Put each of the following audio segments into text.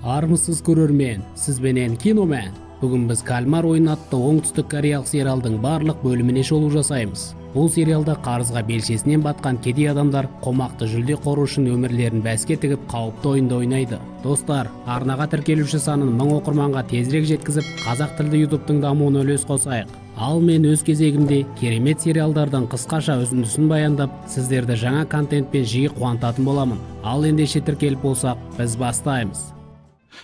Армысыз көрермен, сіз менен киномен. Бүгін біз Кальмар ойын атты оңтүстік кореялық сериалдың барлық бөліміне шолу жасаймыз. Бұл сериалда қарызға белшесінен батқан кедей адамдар қомақты жүлде қоры үшін өмірлерін бәске тігіп қауіпті ойынды ойнайды. Достар, арнаға тіркелуші санын 1000 оқырманға тезірек жеткізіп, қазақ тілді YouTube-тың дамуына үлес қосайық. Ал мен өз кезегімде керемет сериалдардан қысқаша үзіндісін баяндап, сіздерді жаңа контентпен жиі қуантатын боламын. Ал ендеше тіркеліп болсақ, біз бастаймыз.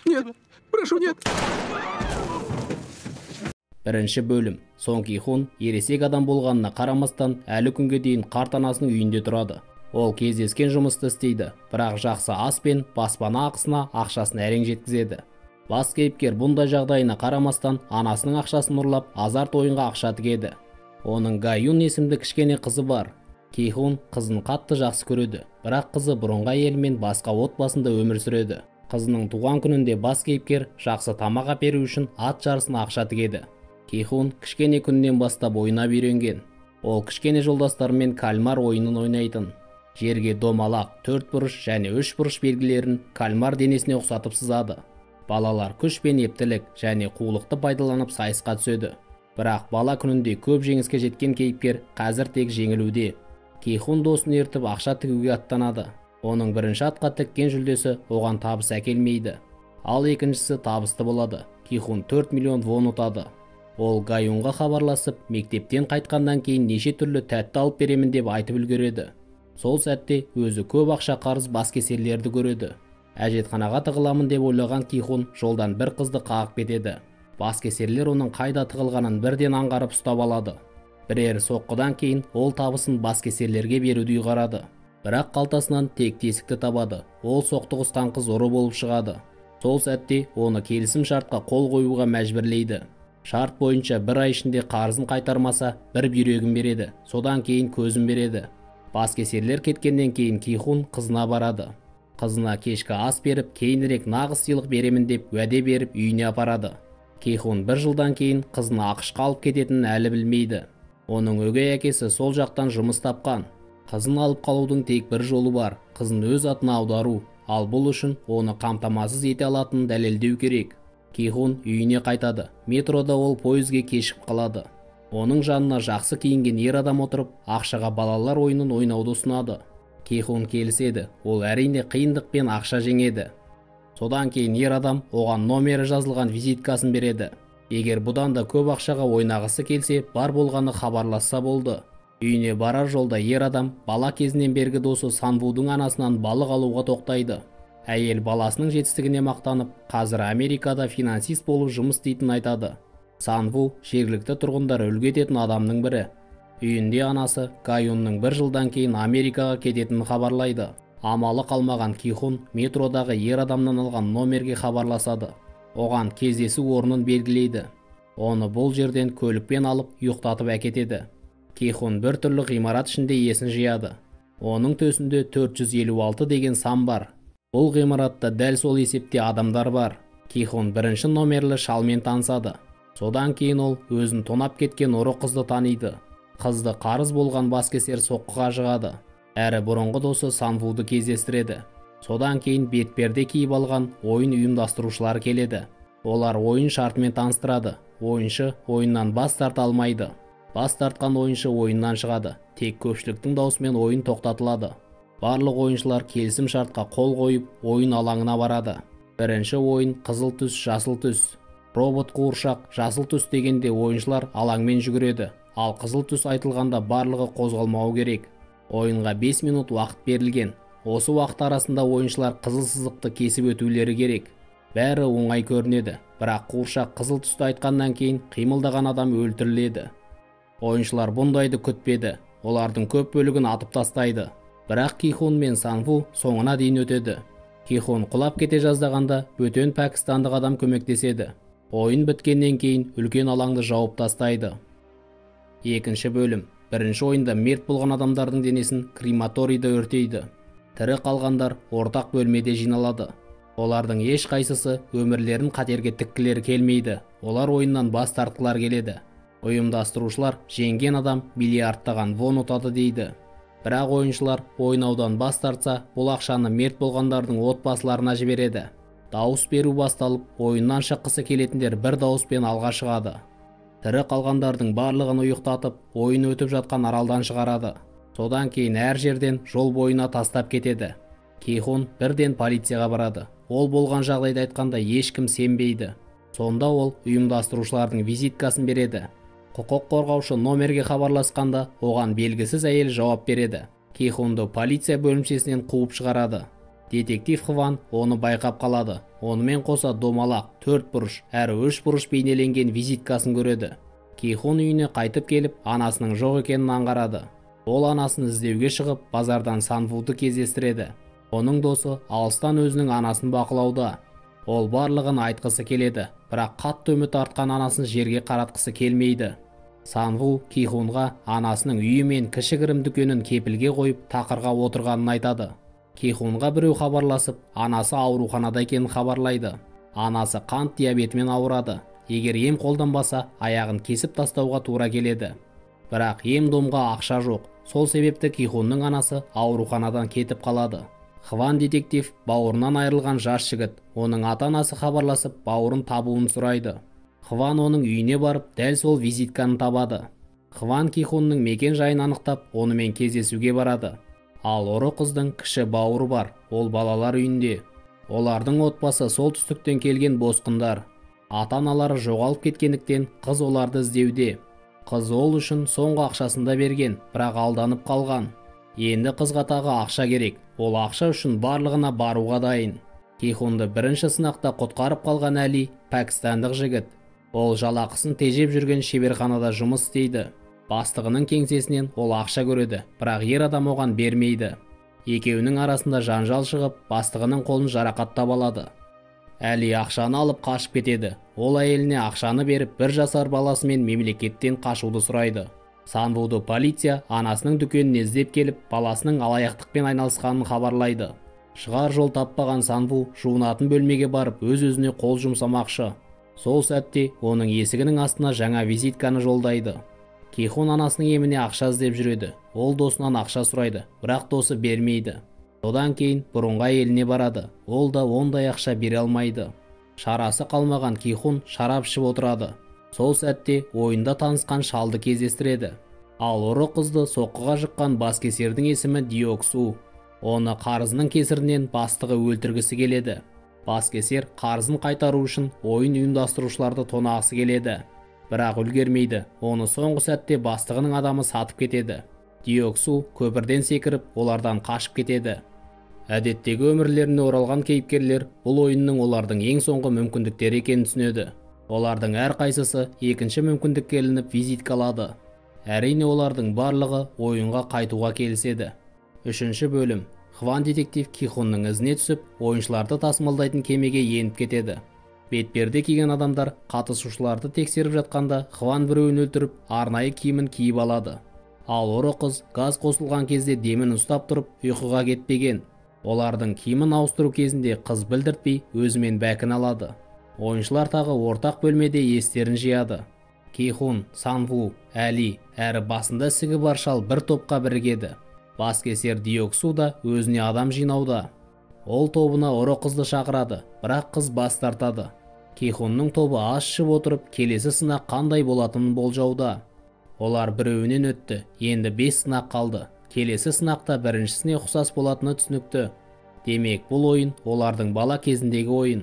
Нет, прошу, нет. Бірінші бөлім. Сон Ки Хун ересек адам болғанына қарамастан әлі күнге дейін қарт анасының үйінде тұрады. Ол кездескен жұмысты істейді, бірақ жақсы ас пен баспана ақысына ақшасын әрең жеткізеді. Бас кейіпкер бұндай жағдайына қарамастан анасының ақшасын ұрлап, азарт ойынға ақша тігеді. Оның Гаюн есімді кішкене қызы бар. Ки Хун қызын қатты жақсы көреді, бірақ қызы бұрынғы әйелімен басқа отбасында өмір сүреді. Қызының туған күнінде бас кейіпкер жақсы тамақ әперу үшін ат жарысына ақша тігеді. Ки Хун кішкене күннен бастап ойнап үйренген. Ол кішкене жолдастарымен кальмар ойынын ойнайтын. Жерге домалақ, 4 бұрыш және 3 бұрыш белгілерін кальмар денесіне ұқсатып сызады. Балалар күш пен ептілік және қулықты пайдаланып сайысқа түседі. Бірақ бала күнінде көп жеңіске жеткен кейіпкер қазір тек жеңілуде. Ки Хун досын ертіп ақша тігуге аттанады. Оның бірінші атқа тіккен жүлдесі оған табыс әкелмейді. Ал екіншісі табысты болады. Ки Хун 4 миллион вон ұтады. Ол Гаюнға хабарласып, мектептен қайтқандан кейін неше түрлі тәтті алып беремін деп айтып үлгереді. Сол сәтте өзі көп ақша қарыз баскесерлерді көреді. Әжетханаға тығыламын деп ойлаған Ки Хун жолдан бір қызды қағып кетеді. Баскесерлер оның қайда тығылғанын бірден аңғарып ұстап алады. Бірер соққыдан кейін ол табысын баскесерлерге беруді ұйғарады. Бірақ қалтасынан тек тесікті табады. Ол соқтығысқан қыз ұры болып шығады. Сол сәтте оны келісім шартқа қол қоюға мәжбүрлейді. Шарт бойынша бір ай ішінде қарызын қайтармаса, бір бүйрегін береді, содан кейін көзін береді. Баскесерлер кеткеннен кейін Ки Хун қызына барады. Қызына кешкі ас беріп, кейінірек нағыз сыйлық беремін деп уәде беріп үйіне апарады. Ки Хун бір жылдан кейін қызын ақшқа алып кететінін әлі білмейді. Оның өгей әкесі сол жақтан жұмыс тапқан. Қызын алып қалудың тек бір жолы бар, қызын өз атына аудару, ал бұл үшін оны қамтамасыз ете алатынын дәлелдеу керек. Ки Хун үйіне қайтады. Метрода ол пойызге кешіп қалады. Оның жанына жақсы киінген ер адам отырып, ақшаға балалар ойынын ойнауды ұсынады. Ки Хун келіседі. Ол әрине қиындықпен ақша жеңеді. Содан кейін ер адам оған номері жазылған визиткасын береді. Егер бұдан да көп ақшаға ойнағысы келсе, бар болғаны хабарласса болды. Үйіне барар жолда ер адам бала кезінен бергі досы Санвудың анасынан балық алуға тоқтайды. Әйел баласының жетістігіне мақтанып, қазір Америкада финансист болып жұмыс істейтін айтады. Санву жергілікті тұрғындар үлгі ететін адамның бірі. Үйінде анасы Гаюнның бір жылдан кейін Америкаға кететінін хабарлайды. Амалы қалмаған Ки Хун метродағы ер адамнан алған номерге хабарласады. Оған кездесу орнын белгілейді. Оны бұл жерден көлікпен алып ұйықтатып әкетеді. Ки Хун бір түрлі ғимарат ішінде есін жияды. Оның төсінде 456 деген сан бар. Бұл ғимаратта дәл сол есепте адамдар бар. Ки Хун бірінші номерлі шалмен танысады. Содан кейін ол өзін тонап кеткен ұры қызды таниды. Қызды қарыз болған баскесер соққыға жығады. Әрі бұрынғы досы Санвуды кездестіреді. Содан кейін бетперде киіп алған ойын ұйымдастырушылар келеді. Олар ойын шартымен таныстырады. Ойыншы ойыннан бас тарта алмайды. Бас тартқан ойыншы ойыннан шығады. Тек көпшіліктің даусымен ойын тоқтатылады. Барлық ойыншылар келісім шартқа қол қойып, ойын алаңына барады. Бірінші ойын қызыл түс, жасыл түс. Робот қуыршақ жасыл түс дегенде ойыншылар алаңмен жүгіреді. Ал қызыл түс айтылғанда барлығы қозғалмауы керек. Ойынға 5 минут уақыт берілген. Осы уақыт арасында ойыншылар қызыл сызықты кесіп өтулері керек. Бәрі оңай көрінеді. Бірақ қуыршақ қызыл түсті айтқаннан кейін қимылдаған адам өлтіріледі. Ойыншылар бұндайды күтпеді. Олардың көп бөлігін атып тастайды. Бірақ Ки Хун мен Санву соңына дейін өтеді. Ки Хун құлап кете жаздағанда бөтен пәкістандық адам көмектеседі. Ойын біткеннен кейін үлкен алаңды жауып тастайды. Екінші бөлім. Бірінші ойында мерт болған адамдардың денесін крематорийда өртейді. Тірі қалғандар ортақ бөлмеде жиналады. Олардың еш қайсысы өмірлерін қатерге тіккілері келмейді. Олар ойыннан бас тартқылар келеді. Ұйымдастырушылар жеңген адам миллиардтаған вон ұтады дейді. Бірақ ойыншылар ойнаудан бас тартса, бұл ақшаны мерт болғандардың отбасыларына жібереді. дауыс беру басталып, ойыннан шыққысы келетіндер бір дауыспен алға шығады. Тірі қалғандардың барлығын ұйықтатып, ойын өтіп жатқан аралдан шығарады. Содан кейін әр жерден жол бойына тастап кетеді. Кейхун бірден полицияға барады. Ол болған жағдайды айтқанда ешкім сенбейді. Сонда ол ұйымдастырушылардың визиткасын береді. Құқық қорғаушы номерге хабарласқанда, оған белгісіз әйел жауап береді. Кейхунды полиция бөлімшесінен қуып шығарады. Детектив Хван оны байқап қалады. Онымен қоса домалақ, 4 бұрыш әрі 3 бұрыш бейнеленген визиткасын көреді. Кейхун үйіне қайтып келіп, анасының жоқ екенін аңғарады. Ол анасын іздеуге шығып, базардан Санвуды кездестіреді. Оның досы алыстан өзінің анасын бақылауда. Ол барлығын айтқысы келеді, бірақ қатты үміт артқан анасын жерге қаратқысы келмейді. Санву Кейхунға анасының үйі мен кішігірім дүкенін кепілге қойып, тақырға отырғанын айтады. Кейхунға біреу хабарласып, анасы ауруханада екенін хабарлайды. Анасы қант диабетімен ауырады. Егер ем қолданбаса, аяғын кесіп тастауға тура келеді. Бірақ ем-домға ақша жоқ. Сол себепті Кейхунның анасы ауруханадан кетіп қалады. Хван детектив бауырынан айырылған жас жігіт. Оның ата-анасы хабарласып, бауырын табуын сұрайды. Хван оның үйіне барып, дәл сол визитканы табады. Хван Кейхунның мекен жайын анықтап, онымен кездесуге барады. Ал ұры қыздың кіші бауыры бар, ол балалар үйінде. Олардың отбасы солтүстіктен келген босқындар. Ата-аналары жоғалып кеткендіктен қыз оларды іздеуде. Қыз ол үшін соңғы ақшасында берген, бірақ алданып қалған. Енді қызға тағы ақша керек. Ол ақша үшін барлығына баруға дайын. Кейхунды бірінші сынақта құтқарып қалған Әли пәкістандық жігіт. Ол жалақысын тежеп жүрген шеберханада жұмыс істейді. Бастығының кеңсесінен ол ақша көреді, бірақ ер адам оған бермейді. Екеуінің арасында жанжал шығып, бастығының қолын жарақаттап алады. Әли ақшаны алып қашып кетеді. Ол әйеліне ақшаны беріп, 1 жасар баласымен мемлекеттен қашуды сұрайды. Санвуды полиция анасының дүкеніне іздеп келіп, баласының алаяқтықпен айналысқанын хабарлайды. Шығар жол таппаған Санву жуынатын бөлмеге барып, өз-өзіне қол жұмсамақшы. Сол сәтте оның есігінің астына жаңа визитканы жолдайды. Кейхун анасының еміне ақша іздеп жүреді. Ол досынан ақша сұрайды, бірақ досы бермейді. Содан кейін бұрынғы әйеліне барады. Ол да ондай ақша бере алмайды. Шарасы қалмаған Кейхун шарап ішіп отырады. Сол сәтте ойында танысқан шалды кездестіреді. Ал ұры қызды соққыға жыққан баскесердің есімі Диоксу. Оны қарызының кесірінен бастығы өлтіргісі келеді. Баскесер қарызын қайтару үшін ойын ұйымдастырушыларды тонағысы келеді. Бірақ үлгермейді. Оны соңғы сәтте бастығының адамы сатып кетеді. Диоксу көпірден секіріп, олардан қашып кетеді. Әдеттегі өмірлеріне оралған кейіпкерлер бұл ойынның олардың ең соңғы мүмкіндіктері екенін түсінеді. Олардың әрқайсысы екінші мүмкіндікке ілініп визитка алады. Әрине олардың барлығы ойынға қайтуға келіседі. 3-ші бөлім. Хван детектив Кейхунның ізіне түсіп, ойыншыларды тасымалдайтын кемеге еніп кетеді. Бетперде киген адамдар қатысушыларды тексеріп жатқанда Хван біреуін өлтіріп, арнайы киімін киіп алады. Ал ұры қыз газ қосылған кезде демін ұстап тұрып, ұйқыға кетпеген. Олардың киімін ауыстыру кезінде қыз білдіртпей өзімен бәкін алады. Ойыншылар тағы ортақ бөлмеде естерін жияды. Кейхун, Санву, Әли әрі басында сігі бар шал бір топқа бірігеді. Баскесер Диоксу да өзіне адам жинауда. Ол тобына ұры қызды шақырады, бірақ қыз бас тартады. Кейхунның тобы ас ішіп отырып, келесі сынақ қандай болатынын болжауда. Олар біреуінен өтті, енді 5 сынақ қалды. Келесі сынақта біріншісіне ұқсас болатыны түсінікті. Демек, бұл ойын олардың бала кезіндегі ойын.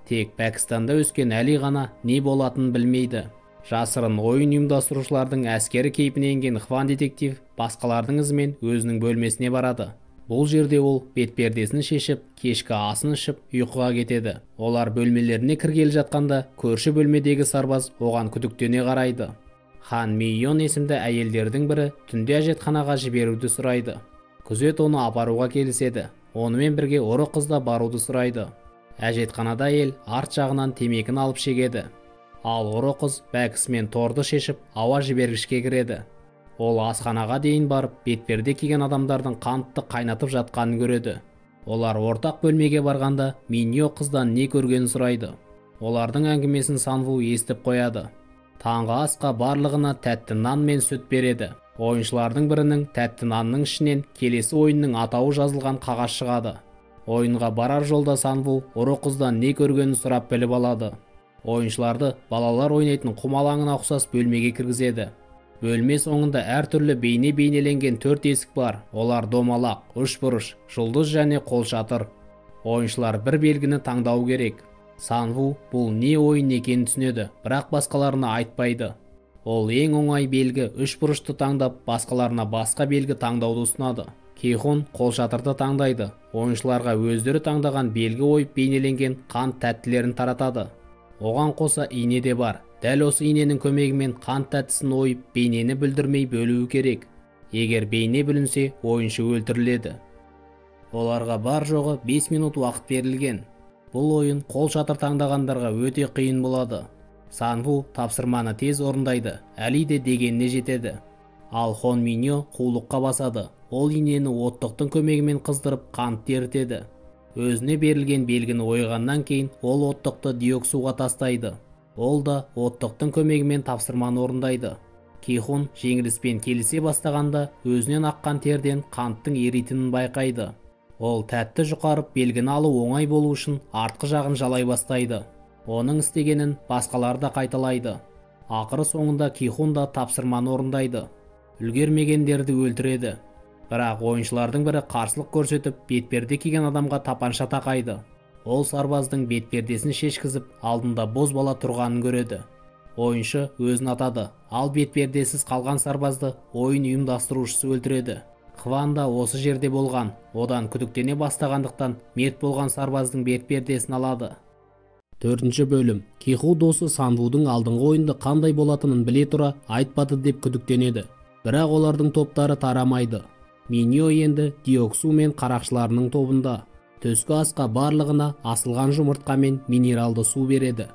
Тек Пәкістанда өскен Әли ғана не болатынын білмейді. Жасырын ойын ұйымдастырушылардың әскері кейпіне енген Хван детектив басқалардың ізімен өзінің бөлмесіне барады. Бұл жерде ол бетпердесін шешіп, кешкі асын ішіп, ұйқыға кетеді. Олар бөлмелеріне кіргелі жатқанда, көрші бөлмедегі сарбаз оған күдіктене қарайды. Хан Мейон есімді әйелдердің бірі түнде әжетханаға жіберуді сұрайды. Күзет оны апаруға келіседі. Онымен бірге ұры қызда баруды сұрайды. Әжетханада әйел арт жағынан темекін алып шегеді. Ал ұры қыз бәкісімен торды шешіп, ауа жібергішке кіреді. Ол асханаға дейін барып, бетперде киген адамдардың қантты қайнатып жатқанын көреді. Олар ортақ бөлмеге барғанда, Миньо қыздан не көргенін сұрайды. Олардың әңгімесін Санву естіп қояды. Таңғы асқа барлығына тәтті нан мен сүт береді. Ойыншылардың бірінің тәтті нанның ішінен келесі ойынның атауы жазылған қағаз шығады. Ойынға барар жолда Санву ұры қыздан не көргенін сұрап біліп алады. Ойыншыларды балалар ойнайтын құм алаңына ұқсас бөлмеге кіргізеді. Бөлме соңында әртүрлі бейнеленген 4 есік бар. Олар домалақ, үшбұрыш, жұлдыз және қолшатыр. Ойыншылар бір белгіні таңдау керек. Санву бұл не ойын екенін түсінеді, бірақ басқаларына айтпайды. Ол ең оңай белгі үшбұрышты таңдап, басқаларына басқа белгі таңдауды ұсынады. Кихун қолшатырды таңдайды. Ойыншыларға өздері таңдаған белгі ойып бейнеленген қант тәттілерін таратады. Оған қоса ине де бар. Дәл осы иненің көмегімен қант тәттісін ойып бейнені бүлдірмей бөлуі керек. Егер бейне бүлінсе, ойыншы өлтіріледі. Оларға бар жоғы 5 минут уақыт берілген. Бұл ойын қолшатыр таңдағандарға өте қиын болады. Санву тапсырманы тез орындайды, әлі де дегеніне жетеді. Ал Хон Миньо қулыққа басады. Ол инені оттықтың көмегімен қыздырып қантты ерітеді. Өзіне берілген белгіні ойғаннан кейін ол оттықты Диоксуға тастайды. Ол да оттықтың көмегімен тапсырманы орындайды. Кихун жеңіліспен келісе бастағанда өзінен аққан терден қанттың еритінін байқайды. Ол тәтті жұқарып белгіні алу оңай болу үшін артқы жағын жалай бастайды. Оның істегенін басқалар да қайталайды. Ақыры соңында Кихун да тапсырманы орындайды. Үлгермегендерді өлтіреді. Бірақ ойыншылардың бірі қарсылық көрсетіп, бетперде киген адамға тапанша тақайды. Ол сарбаздың бетпердесін шешкізіп, алдында боз бала тұрғанын көреді. Ойыншы өзін атады, ал бетпердесіз қалған сарбазды ойын ұйымдастырушысы өлтіреді. Хван да осы жерде болған. Одан күдіктене бастағандықтан мерт болған сарбаздың бетпердесін алады. 4-ші бөлім. Киху досы Санвудың алдыңғы ойында қандай болатынын біле тұра айтпады деп күдіктенеді. Бірақ олардың топтары тарамайды. Миньо енді Диоксу мен қарақшыларының тобында. Түскі асқа барлығына асылған жұмыртқа мен минералды су береді.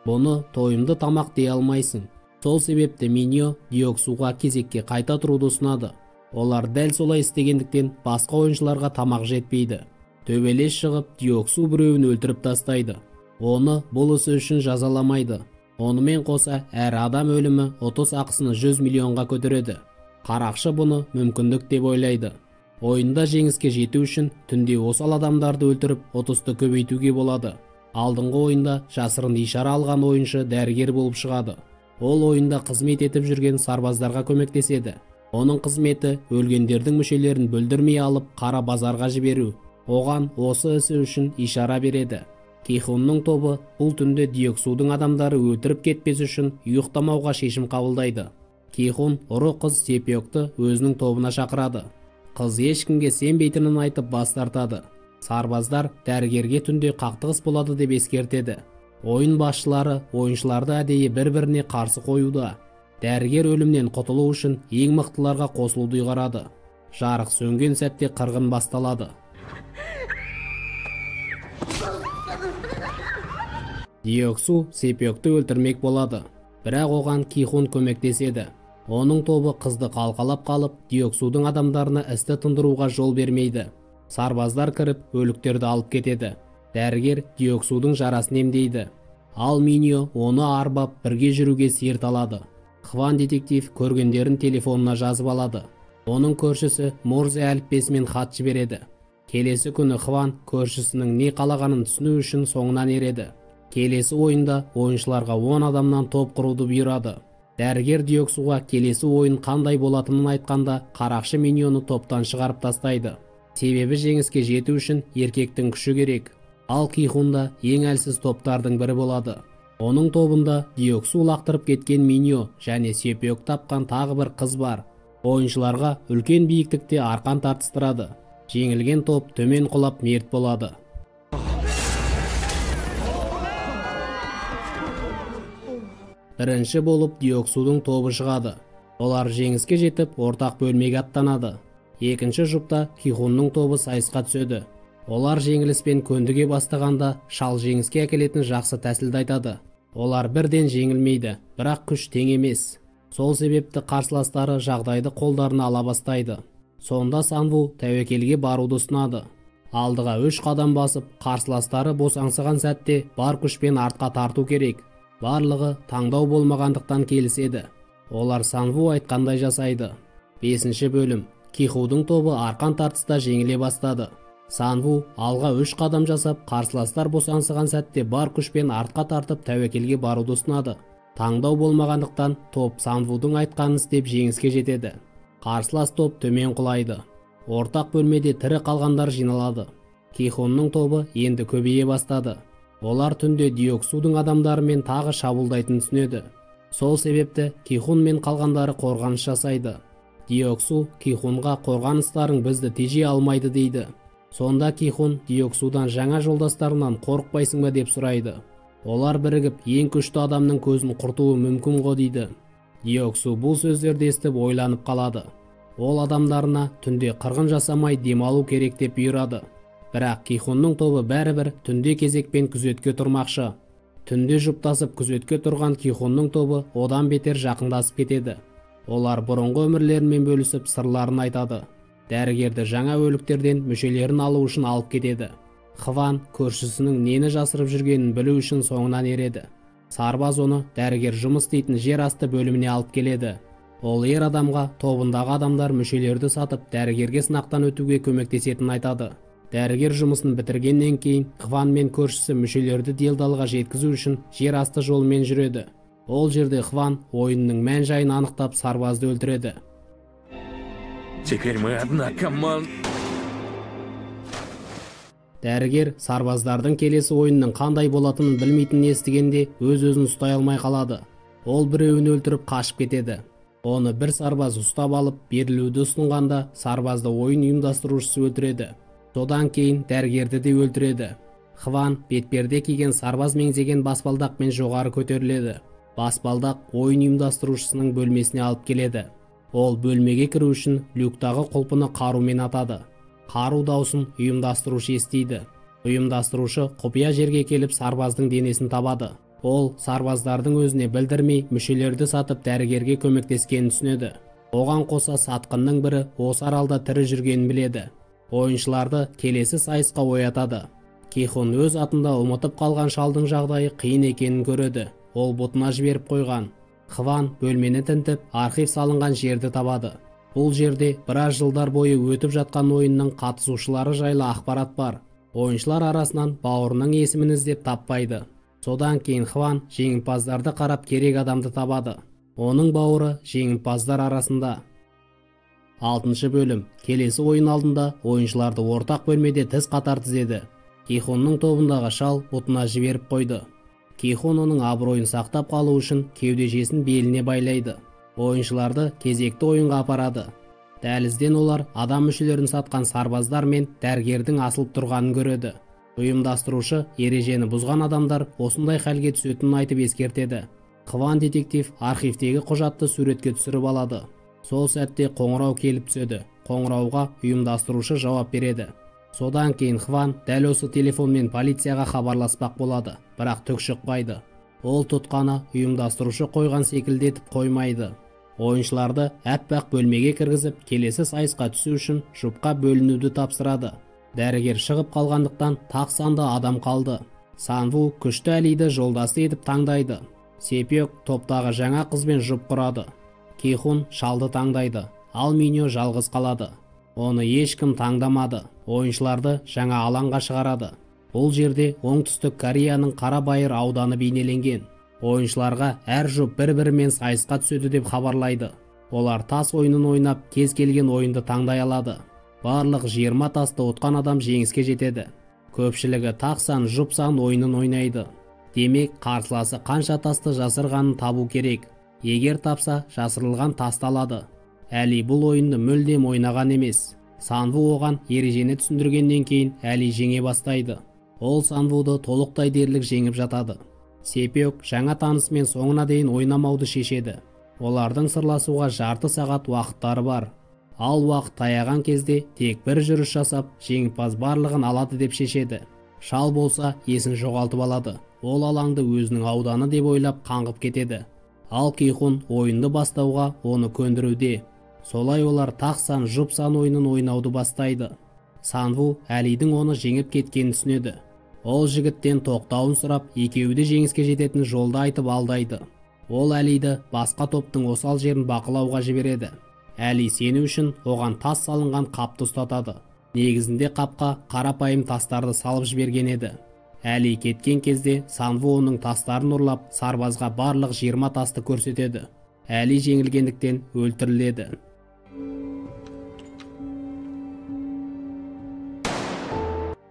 Бұны тойымды тамақ дей алмайсың. Сол себепті Миньо Диоксуға кезекке қайта тұруды ұсынады. Олар дәл солай істегендіктен басқа ойыншыларға тамақ жетпейді. Төбелес шығып, Диоксу біреуін өлтіріп тастайды. Оны бұл ісі үшін жазаламайды. Онымен қоса әр адам өлімі 30 ақысını 100 миллионға көтереді. Қарақшы бұны мүмкіндік деп ойлайды. Ойында жеңіске жету үшін түнде осал адамдарды өлтіріп 30-ты көбейтуге болады. Алдыңғы ойында жасырын ишара алған ойыншы дәрігер болып шығады. Ол ойында қызмет етіп жүрген сарбаздарға көмектеседі. Оның қызметі өлгендердің мүшелерін бүлдірмей алып қара базарға жіберу. Оған осы ісі үшін ишара береді. Кихунның тобы бұл түнде Диоксудың адамдары өлтіріп кетпес үшін ұйықтамауға шешім қабылдайды. Кихун ұры қыз Сепиокты өзінің тобына шақырады. Қыз ешкімге сенбейтінін айтып бас тартады. Сарбаздар дәрігерге түнде қақтығыс болады деп ескертеді. Ойын басшылары ойыншыларды әдейі бір-біріне қарсы қоюда. Дәрігер өлімнен құтылу үшін ең мықтыларға қосылуды ұйғарады. Жарық сөнген сәтте қырғын басталады. Диоксу Сепиокты өлтірмек болады. Бірақ оған Кихун көмектеседі. Оның тобы қызды қалқалап қалып, Диоксудың адамдарына істі тындыруға жол бермейді. Сарбаздар кіріп, өліктерді алып кетеді. Дәрігер Диоксудың жарасын емдейді. Ал Миньо оны арбап бірге жүруге серт алады. Хван детектив көргендерін телефонына жазып алады. Оның көршісі Морзе әліппесімен хат жібереді. Келесі күні Хван көршісінің не қалағанын түсіну үшін соңынан ереді. Келесі ойында ойыншыларға 10 адамнан топ құруды бұйырады. Дәрігер Диоксуға келесі ойын қандай болатынын айтқанда, қарақшы Миньоны топтан шығарып тастайды. Себебі жеңіске жету үшін еркектің күші керек. Ал Кихунда ең әлсіз топтардың бірі болады. Оның тобында Диоксу лақтырып кеткен Миньо және Сепиок тапқан тағы бір қыз бар. Ойыншыларға үлкен биіктікте арқан тартыстырады. Жеңілген топ төмен құлап мерт болады. Бірінші болып Диоксудың тобы шығады. Олар жеңіске жетіп, ортақ бөлмеге аттанады. Екінші жұпта Кихунның тобы сайысқа түседі. Олар жеңіліспен көндіге бастағанда шал жеңіске әкелетін жақсы тәсілді айтады. Олар бірден жеңілмейді, бірақ күш тең емес. Сол себепті қарсыластары жағдайды қолдарына ала бастайды. Сонда Санву тәуекелге баруды ұсынады. Алдыға 3 қадам басып, қарсыластары босаңсыған сәтте бар күшпен артқа тарту керек. Барлығы таңдау болмағандықтан келіседі. Олар Санву айтқандай жасайды. 5-ші бөлім. Кихудың тобы арқан тартыста жеңіле бастады. Санву алға 3 қадам жасап, қарсыластар босаңсыған сәтте бар күшпен артқа тартып тәуекелге баруды ұсынады. Таңдау болмағандықтан топ Санвудың айтқанын істеп жеңіске жетеді. Қарсылас топ төмен құлайды. Ортақ бөлмеде тірі қалғандар жиналады. Кихонның тобы енді көбейе бастады. Олар түнде Диоксудың адамдарымен тағы шабуылдайтын түсінеді. Сол себепті Кихон мен қалғандары қорғаныс жасайды. Диоксу Кихонға қорғаныстарың бізді тежей алмайды дейді. Сонда Кихон Диоксудан жаңа жолдастарынан қорықпайсың ба деп сұрайды. Олар бірігіп ең күшті адамның көзін құртуы мүмкін ғой дейді. Диоксу бұл сөздерді естіп ойланып қалады. Ол адамдарына түнде қырғын жасамай демалу керек деп бұйырады. Бірақ Кихонның тобы бәрібір түнде кезекпен күзетке тұрмақшы. Түнде жұптасып күзетке тұрған Кихонның тобы одан бетер жақындасып кетеді. Олар бұрынғы өмірлерімен бөлісіп сырларын айтады. Дәрігерді жаңа өліктерден мүшелерін алу үшін алып кетеді. Хван көршісінің нені жасырып жүргенін білу үшін соңынан ереді. Сарбаз оны дәрігер жұмыс істейтін жер асты бөліміне алып келеді. Ол ер адамға тобындағы адамдар мүшелерді сатып дәрігерге сынақтан өтуге көмектесетінін айтады. Дәрігер жұмысын бітіргеннен кейін Хван мен көршісі мүшелерді делдалға жеткізу үшін жер асты жолымен жүреді. Ол жерде Хван ойынның мән жайын анықтап сарбазды өлтіреді. Теперь мы одна команда. Дәрігер сарбаздардың келесі ойынның қандай болатынын білмейтінін естігенде өз-өзін ұстай алмай қалады. Ол біреуін өлтіріп қашып кетеді. Оны бір сарбаз ұстап алып берілуді ұсынғанда сарбазды ойын ұйымдастырушысы өлтіреді. Содан кейін дәрігерді де өлтіреді. Хван бетперде киген сарбаз меңзеген баспалдақпен жоғары көтеріледі. Баспалдақ ойын ұйымдастырушысының бөлмесіне алып келеді. Ол бөлмеге кіру үшін люктағы құлпыны қарумен атады. Қару даусын ұйымдастырушы естиді. Ұйымдастырушы құпия жерге келіп сарбаздың денесін табады. Ол сарбаздардың өзіне білдірмей мүшелерді сатып дәрігерге көмектескенін түсінеді. Оған қоса сатқынның бірі осы аралда тірі жүргенін біледі. Ойыншыларды келесі сайысқа оятады. Кихон өз атында ұмытып қалған шалдың жағдайы қиын екенін көреді. Ол бұтына жіберіп қойған. Хван бөлмені тінтіп архив салынған жерді табады. Бұл жерде біраз жылдар бойы өтіп жатқан ойынның қатысушылары жайлы ақпарат бар. Ойыншылар арасынан бауырының есімін іздеп таппайды. Содан кейін Хван жеңімпаздарды қарап керек адамды табады. Оның бауыры жеңімпаздар арасында. 6 бөлім. Келесі ойын алдында ойыншыларды ортақ бөлмеде тіз қатар тізеді. Кихонның тобындағы шал бұтына жіберіп қойды. Кихон оның абыройын сақтап қалу үшін кеудешесін беліне байлайды. Ойыншыларды кезекті ойынға апарады. Дәлізден олар адам мүшелерін сатқан сарбаздар мен дәрігердің асылып тұрғанын көреді. Ұйымдастырушы ережені бұзған адамдар осындай хәлге түсетінін айтып ескертеді. Хван детектив архивтегі құжатты суретке түсіріп алады. Сол сәтте қоңырау келіп түседі. Қоңырауға ұйымдастырушы жауап береді. Содан кейін Хван дәл осы телефонмен полицияға хабарласпақ болады, бірақ түк шықпайды. Ол тұтқаны ұйымдастырушы қойған секілдетіп қоймайды. Ойыншыларды әппақ бөлмеге кіргізіп, келесі сайысқа түсу үшін жұпқа бөлінуді тапсырады. Дәрігер шығып қалғандықтан тақ санды адам қалды. Санву күшті әлиді жолдасы етіп таңдайды. Сепек топтағы жаңа қызбен жұп құрады. Кихон шалды таңдайды, ал Миньо жалғыз қалады. Оны ешкім таңдамады. Ойыншыларды жаңа алаңға шығарады. Бұл жерде оңтүстік Кореяның Қарабайыр ауданы бейнеленген. Ойыншыларға әр жұп бір-бірімен сайысқа түседі деп хабарлайды. Олар тас ойынын ойнап, кез келген ойынды таңдай алады. Барлық 20 тасты отқан адам жеңіске жетеді. Көпшілігі тақсан жұпсан ойынын ойнайды. Демек, қарсыласы қанша тасты жасырғанын табу керек. Егер тапса, жасырылған тасты алады. Әли бұл ойынды мүлдем ойнаған емес. Санву оған ережені түсіндіргеннен кейін Әли жеңе бастайды. Ол Санвуды толықтай дерлік жеңіп жатады. Сепек жаңа танысымен соңына дейін ойнамауды шешеді. Олардың сырласуға жарты сағат уақыттары бар. Ал уақыт таяған кезде тек бір жүріс жасап, жеңімпаз барлығын алады деп шешеді. Шал болса есін жоғалтып алады. Ол алаңды өзінің ауданы деп ойлап қаңғып кетеді. Ал Кихон ойынды бастауға оны көндіруде. Солай олар тақсан жұпсан ойынын ойнауды бастайды. Санву Әлидің оны жеңіп кеткенін түсінеді. Ол жігіттен тоқтауын сұрап, екеуі де жеңіске жететін жолды айтып алдайды. Ол Әлиді басқа топтың осал жерін бақылауға жібереді. Әли сену үшін оған тас салынған қапты ұстатады. Негізінде қапқа қарапайым тастарды салып жіберген еді. Әли кеткен кезде Санву оның тастарын ұрлап, сарбазға барлық 20 тасты көрсетеді. Әли жеңілгендіктен өлтіріледі.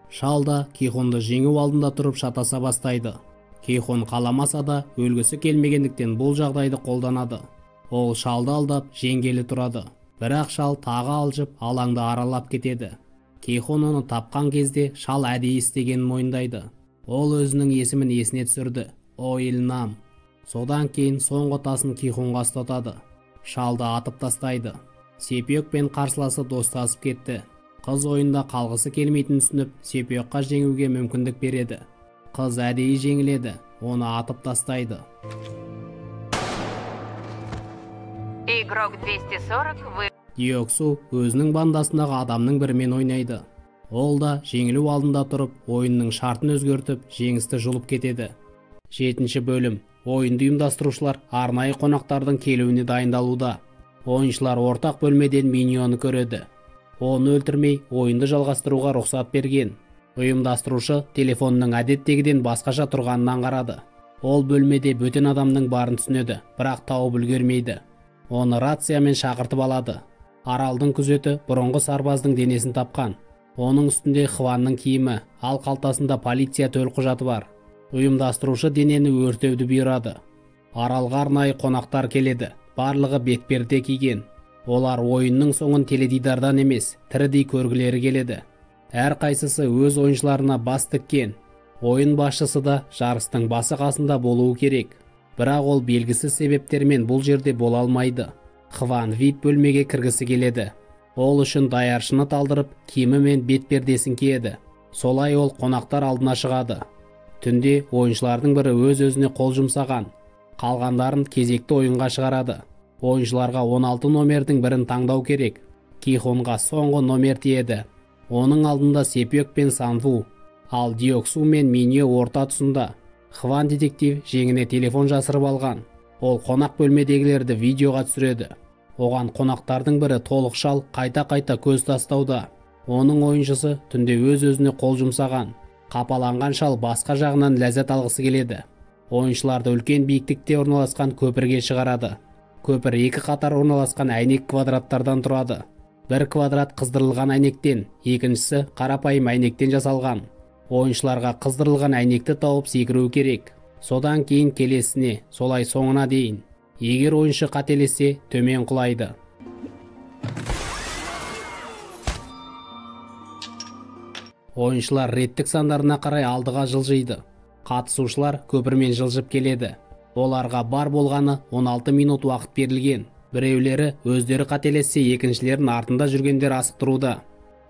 Шал да Кихонды жеңу алдында тұрып шатаса бастайды. Кихон қаламаса да өлгісі келмегендіктен бұл жағдайды қолданады. Ол шалды алдап жеңгелі тұрады. Бірақ шал тағы алжып алаңды аралап кетеді. Кихон оны тапқан кезде шал әдейі істегенін мойындайды. Ол өзінің есімін есіне түсірді. Ойлнам. Содан кейін соңғы тасын Кихонға ұстатады. Шалды атып тастайды. Сепиок пен қарсыласы достасып кетті. Қыз ойында қалғысы келмейтінін түсініп, Сепиокқа жеңуге мүмкіндік береді. Қыз әдейі жеңіледі, оны атып тастайды. Игрок 240 вы... Диоксу өзінің бандасындағы адамның бірімен ойнайды. Ол да жеңілу алдында тұрып, ойынның шартын өзгертіп, жеңісті жұлып кетеді. 7-ші бөлім. Ойынды ұйымдастырушылар арнайы қонақтардың келуіне дайындалуда. Ойыншылар ортақ бөлмеден миньоны көреді. Оны өлтірмей, ойынды жалғастыруға рұқсат берген. Ұйымдастырушы телефонның әдеттегіден басқаша тұрғанын аңғарады. Ол бөлмеде бөтен адамның барын түсінеді, бірақ тауып үлгермейді. Оны рациямен шақыртып алады. Аралдың күзеті бұрынғы сарбаздың денесін тапқан. Оның үстінде Хванның киімі, ал қалтасында полиция төлқұжаты бар. Ұйымдастырушы денені өртеуді бұйырады. Аралға арнайы қонақтар келеді. Барлығы бетперде киген. Олар ойынның соңын теледидардан емес, тірідей көргілері келеді. Әр қайсысы өз ойыншыларына бас тіккен. Ойын басшысы да жарыстың басы қасында болуы керек. Бірақ ол белгісіз себептермен бұл жерде бола алмайды. Хван VIP бөлмеге кіргісі келеді. Ол үшін даяршыны талдырып, киімі мен бетпердесін киеді. Солай ол қонақтар алдына шығады. Түнде ойыншылардың бірі өз-өзіне қол жұмсаған. Қалғандарын кезекті ойынға шығарады. Ойыншыларға 16 номердің бірін таңдау керек. Кихонға соңғы номер тиеді. Оның алдында Сепиок пен Санву, ал Диоксу мен Миньо орта тұсында. Хван детектив жеңіне телефон жасырып алған. Ол қонақ бөлмедегілерді видеоға түсіреді. Оған қонақтардың бірі толық шал қайта-қайта көз тастауда. Оның ойыншысы түнде өз-өзіне қол жұмсаған. Қапаланған шал басқа жағынан ләззат алғысы келеді. Ойыншыларды үлкен биіктікте орналасқан көпірге шығарады. Көпір 2 қатар орналасқан әйнек квадраттардан тұрады. Бір квадрат қыздырылған әйнектен, екіншісі қарапайым әйнектен жасалған. Ойыншыларға қыздырылған әйнекті тауып секіру керек. Содан кейін келесіне, солай соңына дейін. Егер ойыншы қателессе, төмен құлайды. Ойыншылар реттік сандарына қарай алдыға жылжиды. Қатысушылар көпірмен жылжып келеді. Оларға бар болғаны 16 минут уақыт берілген. Біреулері өздері қателессе, екіншілерін артында жүргендер асықтыруда.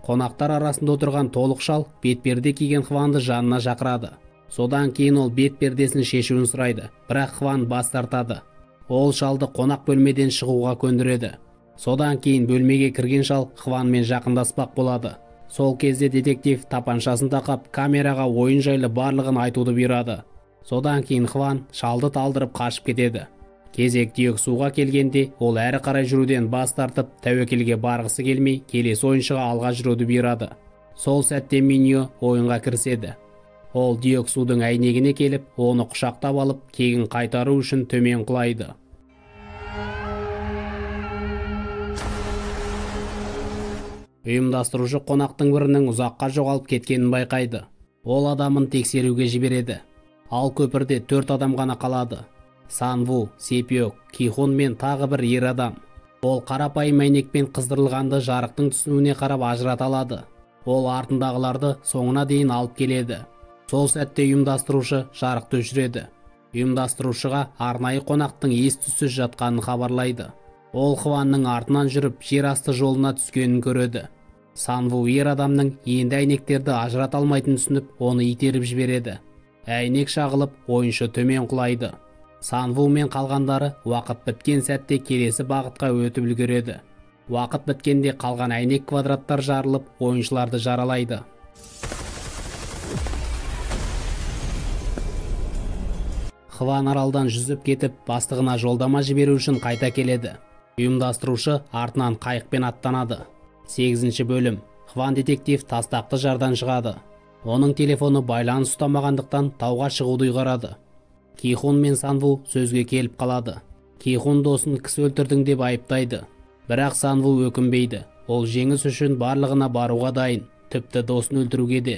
Қонақтар арасында отырған толық шал бетперде киген Хванды жанына шақырады. Содан кейін ол бетпердесін шешуін сұрайды, бірақ Хван бас тартады. Ол шалды қонақ бөлмеден шығуға көндіреді. Содан кейін бөлмеге кірген шал Хванмен жақындаспақ болады. Сол кезде детектив тапаншасын тақап камераға ойын жайлы барлығын айтуды бұйырады. Содан кейін Хван шалды талдырып қашып кетеді. Кезек Диоксуға келгенде ол әрі қарай жүруден бас тартып, тәуекелге барғысы келмей, келесі ойыншыға алға жүруді бұйырады. Сол сәтте Миньо ойынға кіріседі. Ол Диоксудың әйнегіне келіп, оны құшақтап алып, кегін қайтару үшін төмен құлайды. Ұйымдастырушы қонақтың бірінің ұзаққа жоғалып кеткенін байқайды. Ол адамын тексеруге жібереді. Ал көпірде 4 адам ғана қалады. Санву, Сепиок, Кихон мен тағы бір ер адам. Ол қарапайым әйнекпен қыздырылғанды жарықтың түсуіне қарап ажырата алады. Ол артындағыларды соңына дейін алып келеді. Сол сәтте ұйымдастырушы жарықты өшіреді. Ұйымдастырушыға арнайы қонақтың ес-түссіз жатқанын хабарлайды. Ол Хванның артынан жүріп, жер асты жолына түскенін көреді. Санву ер адамның енді әйнектерді ажырата алмайтынын түсініп, оны итеріп жібереді. Әйнек шағылып, ойыншы төмен құлайды. Санву мен қалғандары уақыт біткен сәтте келесі бағытқа өтіп үлгереді. Уақыт біткенде қалған әйнек квадраттар жарылып, ойыншыларды жаралайды. Хван аралдан жүзіп кетіп, бастығына жолдама жіберу үшін қайта келеді. Ұйымдастырушы артынан қайықпен аттанады. 8-ші бөлім. Хван детектив тастақты жардан шығады. Оның телефоны байланыс ұстамағандықтан тауға шығуды ұйғарады. Ки-хун мен Сан-ву сөзге келіп қалады. Ки-хун досын кісі өлтірдің деп айыптайды. Бірақ Сан-ву өкінбейді. Ол жеңіс үшін барлығына баруға дайын, тіпті досын өлтіруге де.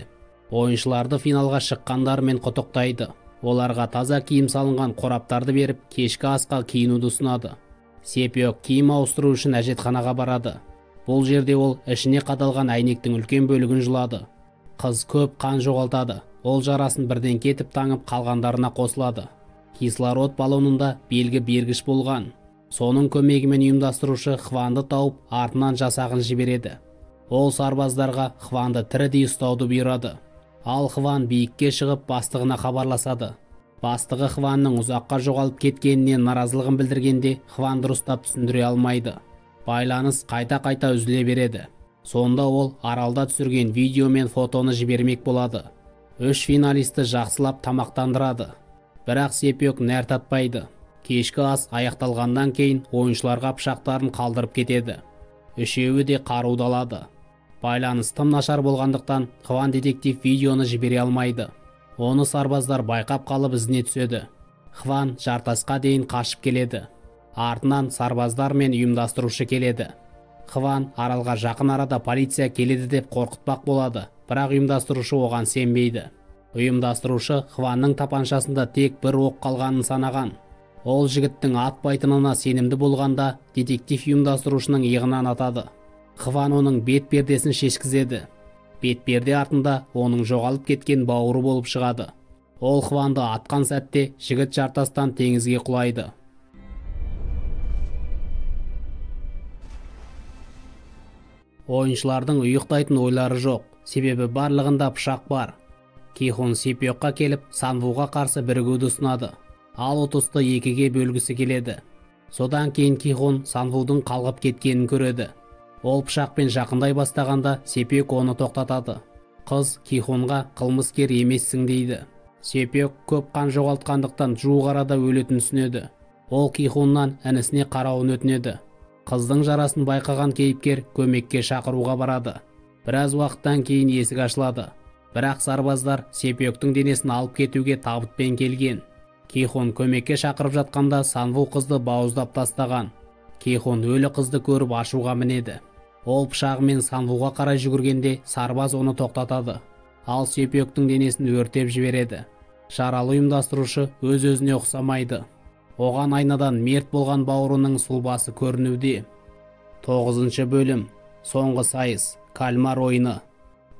Ойыншыларды финалға шыққандарымен құттықтайды. Оларға таза киім салынған қораптарды беріп, кешкі асқа киінуді ұсынады. Сепиок киім ауыстыру үшін әжетханаға барады. Бұл жерде ол ішіне қадалған әйнектің үлкен бөлігін жұлады. Қыз көп қан жоғалтады. Ол жарасын бірден кетіп таңып қалғандарына қосылады. Кислород баллонында белгі бергіш болған. Соның көмегімен ұйымдастырушы Хванды тауып, артынан жасағын жібереді. Ол сарбаздарға Хванды тірідей ұстауды бұйырады. Ал Хван биікке шығып бастығына хабарласады. Бастығы Хванның ұзаққа жоғалып кеткеніне наразылығын білдіргенде Хван дұрыстап түсіндіре алмайды. Байланыс қайта-қайта үзіле береді. Сонда ол аралда түсірген видео мен фотоны жібермек болады. 3 финалисті жақсылап тамақтандырады. Бірақ Сепиок нәр татпайды. Кешкі ас аяқталғаннан кейін ойыншыларға пышақтарын қалдырып кетеді. Үшеуі де қаруды алады. Байланыс тым нашар болғандықтан Хван детектив видеоны жібере алмайды. Оны сарбаздар байқап қалып ізіне түседі. Хван жартасқа дейін қашып келеді. Артынан сарбаздар мен ұйымдастырушы келеді. Хван аралға жақын арада полиция келеді деп қорқытпақ болады, бірақ ұйымдастырушы оған сенбейді. Ұйымдастырушы Хванның тапаншасында тек бір оқ қалғанын санаған. Ол жігіттің атпайтынына сенімді болғанда детектив ұйымдастырушының иығынан атады. Хван оның бет пердесін шешкізеді. Бет перде артында оның жоғалып кеткен бауыры болып шығады. Ол Хванды атқан сәтте жігіт жартастан теңізге құлайды. Ойыншылардың ұйықтайтын ойлары жоқ, себебі барлығында пышақ бар. Ки-хун Сепиокқа келіп, Сан-вуға қарсы бірігуді ұсынады. Ал ұтысты екіге бөлгісі келеді. Содан кейін Ки-хун Сан-вудың қалғып кеткенін көреді. Ол пышақпен жақындай бастағанда Сепиок оны тоқтатады. Қыз Ки-хунға қылмыскер емессің дейді. Сепиок көп қан жоғалтқандықтан жуық арада өлетін түсінеді. Ол Ки-хуннан інісіне қарауын өтінеді. Қыздың жарасын байқаған кейіпкер көмекке шақыруға барады. Біраз уақыттан кейін есік ашылады. Бірақ сарбаздар Сепиоктың денесін алып кетуге табытпен келген. Ки-хун көмекке шақырып жатқанда Сан-ву қызды бауыздап тастаған. Ки-хун өлі қызды көріп ашуға мінеді. Ол пышағымен Сан-вуға қарай жүгіргенде сарбаз оны тоқтатады. Ал Сепиоктың денесін өртеп жібереді. Жаралы ұйымдастырушы өз-өзіне ұқсамайды. Оған айнадан мерт болған бауырының сұлбасы көрінуде. 9 бөлім. Соңғы сайыс. Кальмар ойыны.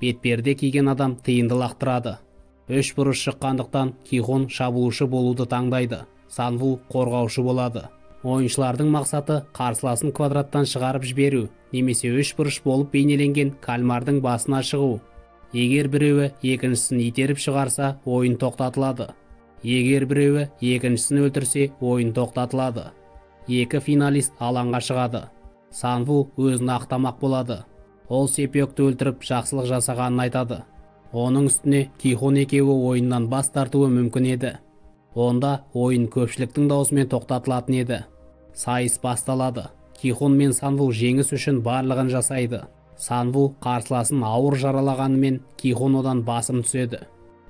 Бетперде киген адам тиынды лақтырады. 3 бұрыш шыққандықтан Ки-хун шабуылшы болуды таңдайды. Сан-ву қорғаушы болады. Ойыншылардың мақсаты қарсыласын квадраттан шығарып жіберу, немесе 3 бұрыш болып бейнеленген кальмардың басына шығу. Егер біреуі екіншісін итеріп шығарса, ойын тоқтатылады. Егер біреуі екіншісін өлтірсе, ойын тоқтатылады. 2 финалист алаңға шығады. Сан-ву өзін ақтамақ болады. Ол Сепиокты өлтіріп жақсылық жасағанын айтады. Оның үстіне Ки-хун екеуі ойыннан бас тартуы мүмкін еді. Онда ойын көпшіліктің даусымен тоқтатылатын еді. Сайыс басталады. Ки-хун мен Сан-ву жеңіс үшін барлығын жасайды. Сан-ву қарсыласын ауыр жаралағанымен Ки-хун одан басым түседі.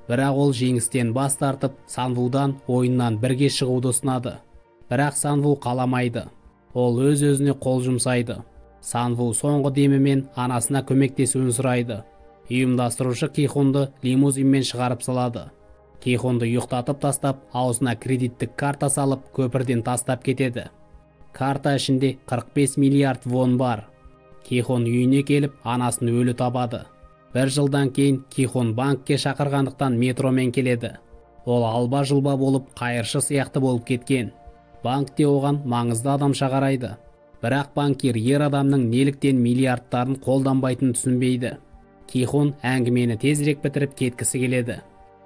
Бірақ ол жеңістен бас тартып, Сан-вудан ойыннан бірге шығуды ұсынады. Бірақ Сан-ву қаламайды. Ол өз-өзіне қол жұмсайды. Сан-ву соңғы демімен анасына көмектесуін сұрайды. Ұйымдастырушы Ки-хунды лимузинмен шығарып салады. Ки-хунды ұйықтатып тастап, аузына кредиттік карта салып, көпірден тастап кетеді. Карта ішінде 45 миллиард вон бар. Ки-хун үйіне келіп, анасын өлі табады. 1 жылдан кейін Ки-хун банкке шақырғандықтан метромен келеді. Ол алба-жұлба болып, қайыршы сияқты болып кеткен. Банкте оған маңызды адам шақырайды. Бірақ банкир ер адамның неліктен миллиардтарын қолданбайтынын түсінбейді. Ки-хун әңгімені тезірек бітіріп кеткісі келеді.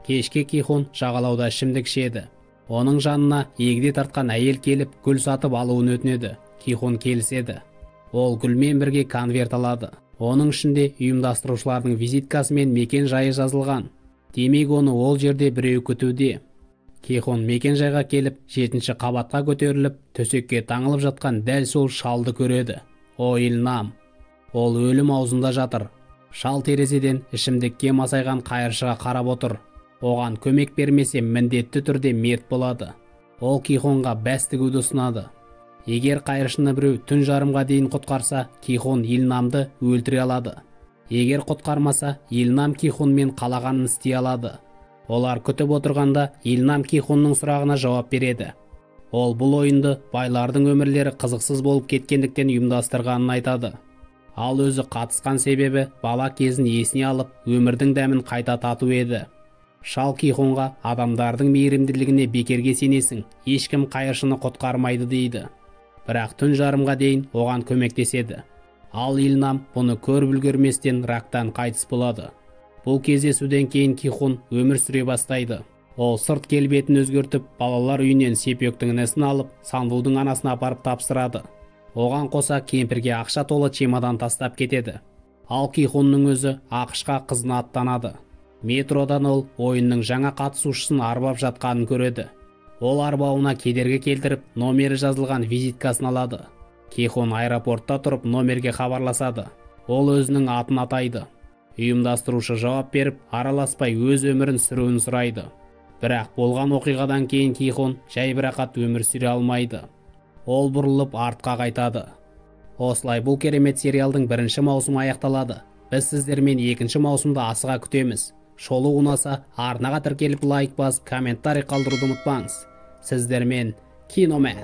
Кешке Ки-хун жағалауда ішімдік ішеді. Оның жанына егде тартқан әйел келіп, гүл сатып алуын өтінеді. Ки-хун келіседі. Ол гүлмен бірге конверт алады. Оның ішінде ұйымдастырушылардың визиткасы мен мекен жайы жазылған. Демек оны ол жерде біреу күтуде. Ки-хун мекен жайға келіп, 7-ші қабатқа көтеріліп, төсекке таңылып жатқан дәл сол шалды көреді. О, Ил-нам. Ол өлім аузында жатыр. Шал терезеден ішімдікке масайған қайыршыға қарап отыр. Оған көмек бермесе міндетті түрде мерт болады. Ол Кихонға бәс тігуді ұсынады. Егер қайыршыны біреу түн жарымға дейін құтқарса, Кихон Илнамды өлтіре алады. Егер құтқармаса, Илнам Кихонмен қалағанын істей алады. Олар күтіп отырғанда Илнам Кихонның сұрағына жауап береді. Ол бұл ойынды байлардың өмірлері қызықсыз болып кеткендіктен ұйымдастырғанын айтады. Ал өзі қатысқан себебі бала кезін есіне алып, өмірдің дәмін қайта тату еді. Шал Кихонға адамдардың мейірімділігіне бекерге сенесің, ешкім қайыршыны құтқармайды дейді. Бірақ түн жарымға дейін оған көмектеседі. Ал Илнам бұны көріп үлгерместен рактан қайтыс болады. Бұл кездесуден кейін Кихон өмір сүре бастайды. Ол сырт келбетін өзгертіп, балалар үйінен Сепектің інісін алып, Санвудың анасына апарып тапсырады. Оған қоса кемпірге ақша толы чемодан тастап кетеді. Ал Кихонның өзі ақшқа қызына аттанады. Метродан ол ойынның жаңа қатысушысын арбап жатқанын көреді. Ол арбауына кедергі келтіріп, номері жазылған визиткасын алады. Кихон аэропортта тұрып номерге хабарласады. Ол өзінің атын атайды. Ұйымдастырушы жауап беріп, араласпай өз өмірін сүруін сұрайды. Бірақ болған оқиғадан кейін Кихон жайбарақат өмір сүре алмайды. Ол бұрылып артқа қайтады. Осылай бұл керемет сериалдың бірінші маусымы аяқталады. Біз сіздермен екінші маусымда асыға күтеміз. Шолу ұнаса, арнаға тіркеліп лайк басып, комментарий қалдыруды ұмытпаңыз. Сіздермен Киномен.